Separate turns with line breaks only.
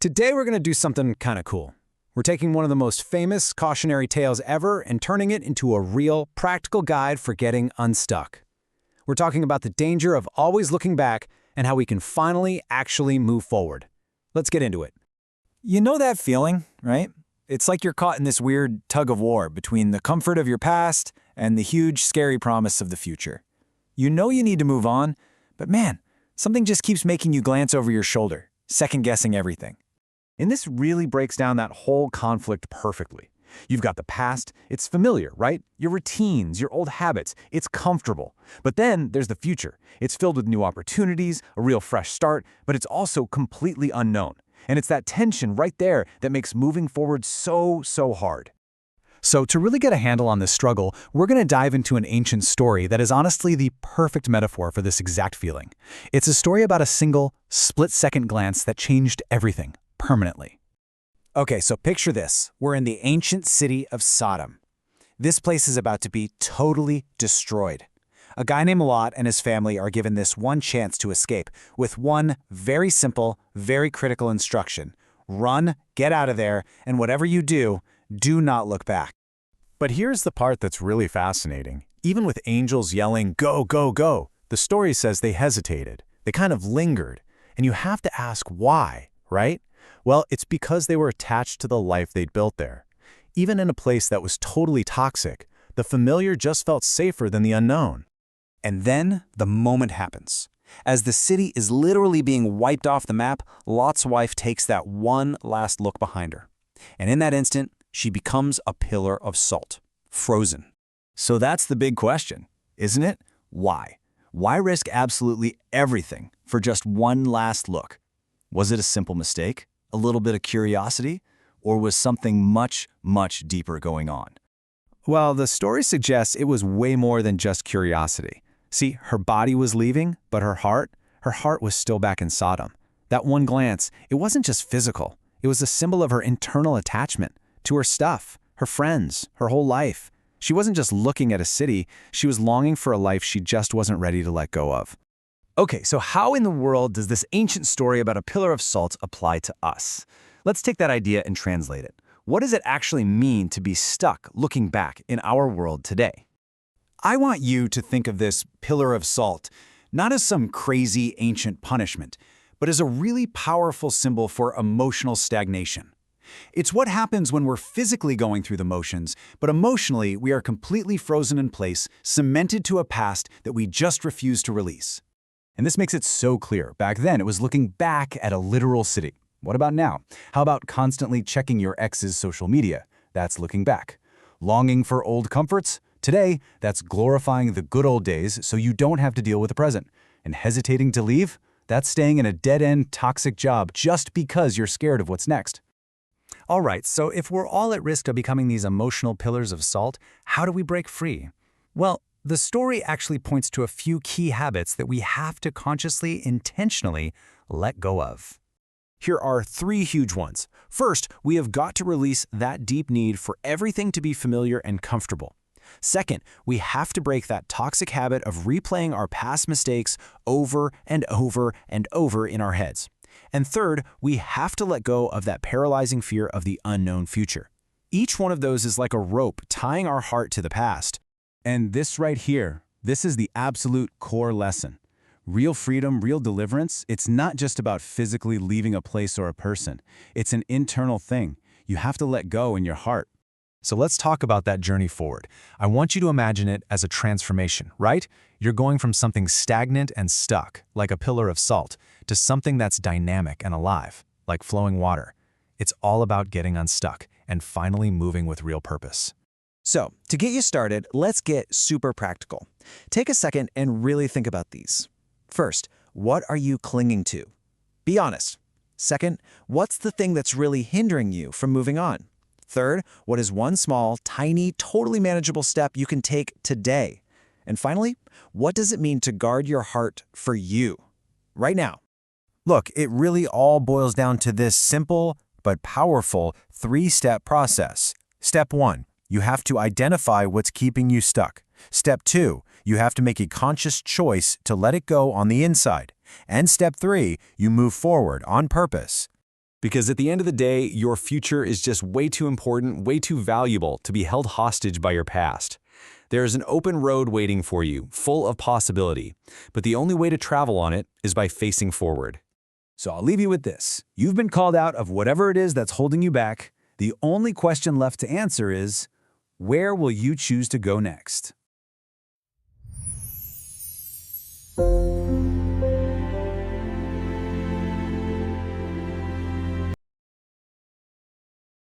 Today we're going to do something kind of cool. We're taking one of the most famous cautionary tales ever and turning it into a real, practical guide for getting unstuck. We're talking about the danger of always looking back and how we can finally actually move forward. Let's get into it.
You know that feeling, right? It's like you're caught in this weird tug of war between the comfort of your past and the huge, scary promise of the future. You know you need to move on, but man, something just keeps making you glance over your shoulder, second-guessing everything.
And this really breaks down that whole conflict perfectly. You've got the past, it's familiar, right? Your routines, your old habits, it's comfortable. But then there's the future. It's filled with new opportunities, a real fresh start, but it's also completely unknown. And it's that tension right there that makes moving forward so hard.
So to really get a handle on this struggle, we're going to dive into an ancient story that is honestly the perfect metaphor for this exact feeling. It's a story about a single, split-second glance that changed everything, permanently.
Okay, so picture this. We're in the ancient city of Sodom. This place is about to be totally destroyed. A guy named Lot and his family are given this one chance to escape with one very simple, very critical instruction. Run, get out of there, and whatever you do not look back.
But here's the part that's really fascinating. Even with angels yelling, "Go, go, go," the story says they hesitated. They kind of lingered. And you have to ask why, right? Well, it's because they were attached to the life they'd built there. Even in a place that was totally toxic, the familiar just felt safer than the unknown.
And then the moment happens. As the city is literally being wiped off the map, Lot's wife takes that one last look behind her. And in that instant, she becomes a pillar of salt, frozen. So that's the big question, isn't it? Why? Why risk absolutely everything for just one last look? Was it a simple mistake? A little bit of curiosity? Or was something much deeper going on?
Well, the story suggests it was way more than just curiosity. See, her body was leaving, but her heart was still back in Sodom. That one glance, it wasn't just physical. It was a symbol of her internal attachment to her stuff, her friends, her whole life. She wasn't just looking at a city, she was longing for a life she just wasn't ready to let go of.
Okay, so how in the world does this ancient story about a pillar of salt apply to us? Let's take that idea and translate it. What does it actually mean to be stuck looking back in our world today? I want you to think of this pillar of salt not as some crazy ancient punishment, but as a really powerful symbol for emotional stagnation. It's what happens when we're physically going through the motions, but emotionally we are completely frozen in place, cemented to a past that we just refuse to release. And this makes it so clear. Back then, it was looking back at a literal city. What about now? How about constantly checking your ex's social media? That's looking back. Longing for old comforts? Today, that's glorifying the good old days so you don't have to deal with the present. And hesitating to leave? That's staying in a dead-end, toxic job just because you're scared of what's next. All right, so if we're all at risk of becoming these emotional pillars of salt, how do we break free? Well, the story actually points to a few key habits that we have to consciously, intentionally let go of.
Here are 3 huge ones. First, we have got to release that deep need for everything to be familiar and comfortable. Second, we have to break that toxic habit of replaying our past mistakes over and over and over in our heads. And third, we have to let go of that paralyzing fear of the unknown future. Each one of those is like a rope tying our heart to the past. And this right here, this is the absolute core lesson. Real freedom, real deliverance, it's not just about physically leaving a place or a person. It's an internal thing. You have to let go in your heart. So let's talk about that journey forward. I want you to imagine it as a transformation, right? You're going from something stagnant and stuck, like a pillar of salt, to something that's dynamic and alive, like flowing water. It's all about getting unstuck and finally moving with real purpose.
So, to get you started, let's get super practical. Take a second and really think about these. First, what are you clinging to? Be honest. Second, what's the thing that's really hindering you from moving on? Third, what is one small, tiny, totally manageable step you can take today? And finally, what does it mean to guard your heart for you, right now?
Look, it really all boils down to this simple but powerful 3-step process. Step 1, you have to identify what's keeping you stuck. Step 2, you have to make a conscious choice to let it go on the inside. And step 3, you move forward on purpose. Because at the end of the day, your future is just way too important, way too valuable to be held hostage by your past. There is an open road waiting for you, full of possibility, but the only way to travel on it is by facing forward.
So I'll leave you with this. You've been called out of whatever it is that's holding you back. The only question left to answer is, where will you choose to go next?